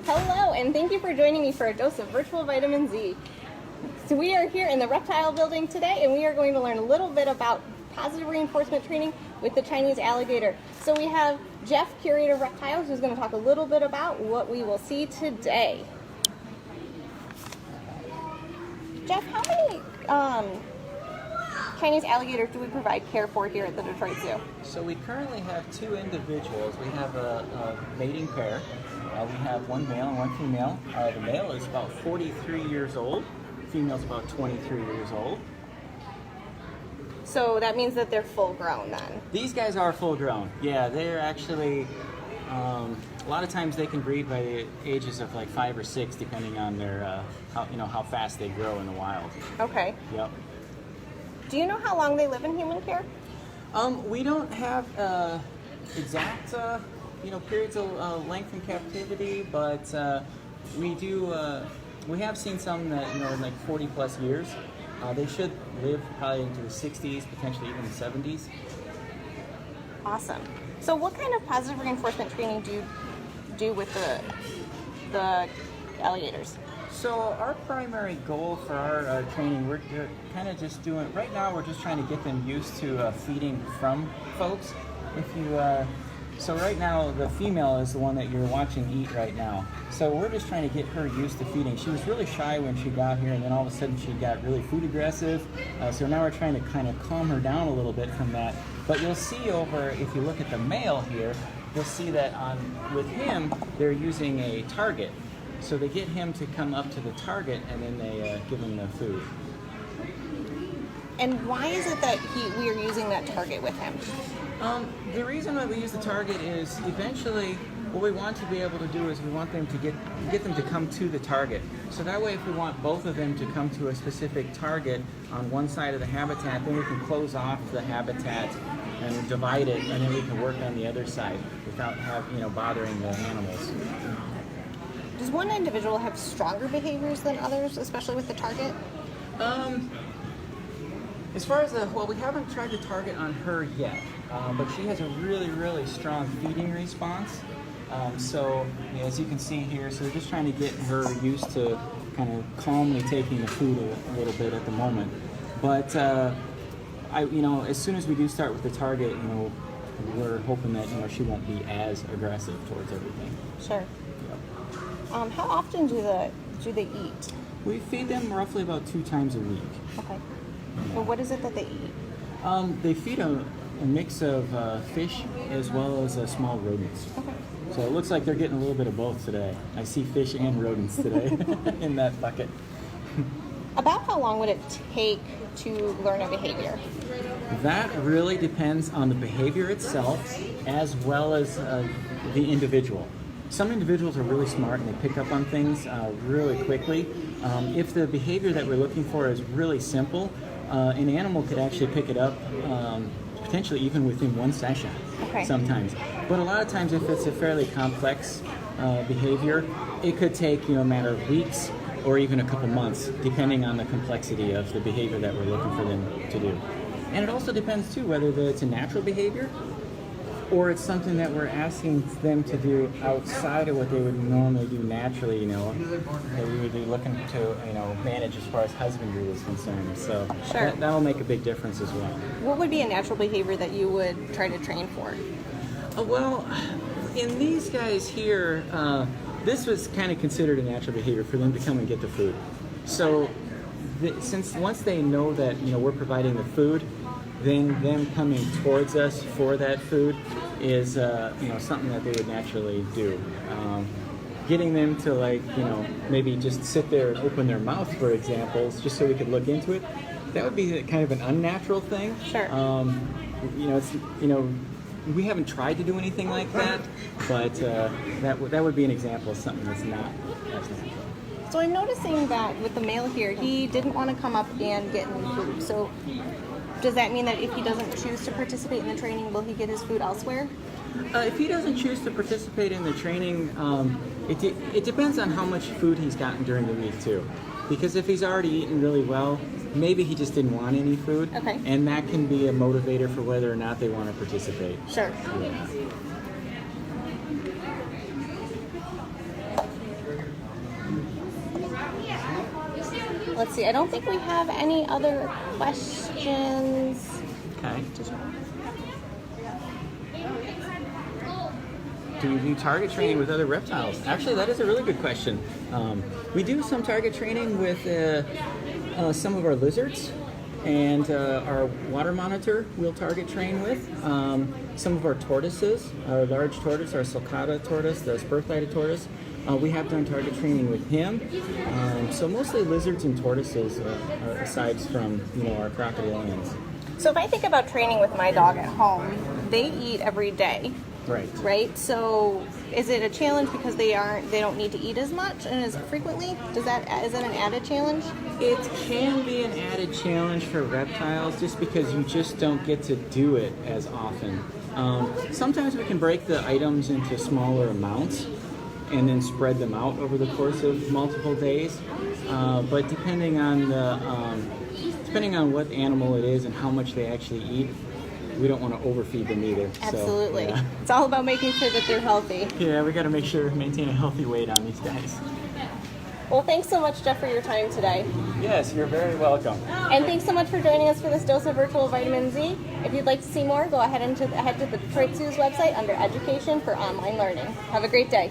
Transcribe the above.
Hello, and thank you for joining me for a dose of virtual vitamin Z. So we are here in the reptile building today, and we are going to learn a little bit about positive reinforcement training with the Chinese alligator. So we have Jeff, curator of Reptiles, who's going to talk a little bit about what we will see today. Jeff, how many Chinese alligators do we provide care for here at the Detroit Zoo? So we currently have two individuals. We have a mating pair. We have one male and one female. The male is about 43 years old. The female's about 23 years old. So that means that they're full grown then? These guys are full grown. Yeah, they're actually, a lot of times they can breed by the ages of like 5 or 6, depending on their, how fast they grow in the wild. Okay. Yep. Do you know how long they live in human care? We don't have exact, periods of length in captivity, but we do. We have seen some that like 40 plus years. They should live probably into the 60s, potentially even the 70s. Awesome. So, what kind of positive reinforcement training do you do with the alligators? So our primary goal for our training, we're kind of just doing, right now we're just trying to get them used to feeding from folks. So right now the female is the one that you're watching eat right now. So we're just trying to get her used to feeding. She was really shy when she got here, and then all of a sudden she got really food aggressive. So now we're trying to kind of calm her down a little bit from that. But you'll see over, if you look at the male here, you'll see that with him, they're using a target. So they get him to come up to the target, and then they give him the food. And why is it that we are using that target with him? The reason why we use the target is eventually what we want to be able to do is we want them to get them to come to the target. So that way, if we want both of them to come to a specific target on one side of the habitat, then we can close off the habitat and divide it, and then we can work on the other side without bothering the animals. Does one individual have stronger behaviors than others, especially with the target? As far as we haven't tried the target on her yet, but she has a really, really strong feeding response. So as you can see here, so we're just trying to get her used to kind of calmly taking the food a little bit at the moment. But as soon as we do start with the target, we're hoping that she won't be as aggressive towards everything. Sure. Yep. How often do they eat? We feed them roughly about 2 times a week. Okay. Yeah. Well, what is it that they eat? They feed a mix of fish as well as small rodents. Okay. So it looks like they're getting a little bit of both today. I see fish and rodents today in that bucket. About how long would it take to learn a behavior? That really depends on the behavior itself as well as the individual. Some individuals are really smart and they pick up on things really quickly. If the behavior that we're looking for is really simple, an animal could actually pick it up potentially even within 1 session. Okay. Sometimes. But a lot of times if it's a fairly complex behavior, it could take a matter of weeks or even a couple months, depending on the complexity of the behavior that we're looking for them to do. And it also depends too whether it's a natural behavior or it's something that we're asking them to do outside of what they would normally do naturally, that we would be looking to, manage as far as husbandry is concerned. So sure. That'll make a big difference as well. What would be a natural behavior that you would try to train for? Well, in these guys here, this was kind of considered a natural behavior for them to come and get the food. So since once they know that, we're providing the food, then them coming towards us for that food is something that they would naturally do. Getting them to maybe just sit there and open their mouth, for example, just so we could look into it, that would be kind of an unnatural thing. Sure. We haven't tried to do anything like that, but that would be an example of something that's not as natural. So I'm noticing that with the male here, he didn't want to come up and get any food. So does that mean that if he doesn't choose to participate in the training, will he get his food elsewhere? If he doesn't choose to participate in the training, it depends on how much food he's gotten during the week too. Because if he's already eaten really well, maybe he just didn't want any food. Okay. And that can be a motivator for whether or not they want to participate. Sure. Yeah. Let's see, I don't think we have any other questions. Okay. Do we do target training with other reptiles? Actually, that is a really good question. We do some target training with some of our lizards, and our water monitor we'll target train with. Some of our tortoises, our large tortoise, our sulcata tortoise, the spur-thighed tortoise, we have done target training with him. So mostly lizards and tortoises, aside from our crocodilians. So if I think about training with my dog at home, they eat every day. Right. Right? So is it a challenge because they don't need to eat as much and as frequently? Is that an added challenge? It can be an added challenge for reptiles just because you just don't get to do it as often. Sometimes we can break the items into smaller amounts and then spread them out over the course of multiple days. But depending on what animal it is and how much they actually eat, we don't want to overfeed them either. Absolutely. So, yeah. It's all about making sure that they're healthy. Yeah, we got to maintain a healthy weight on these guys. Well, thanks so much, Jeff, for your time today. Yes, you're very welcome. And thanks so much for joining us for this dose of virtual vitamin Z. If you'd like to see more, go ahead to the Detroit Zoo's website under Education for online learning. Have a great day.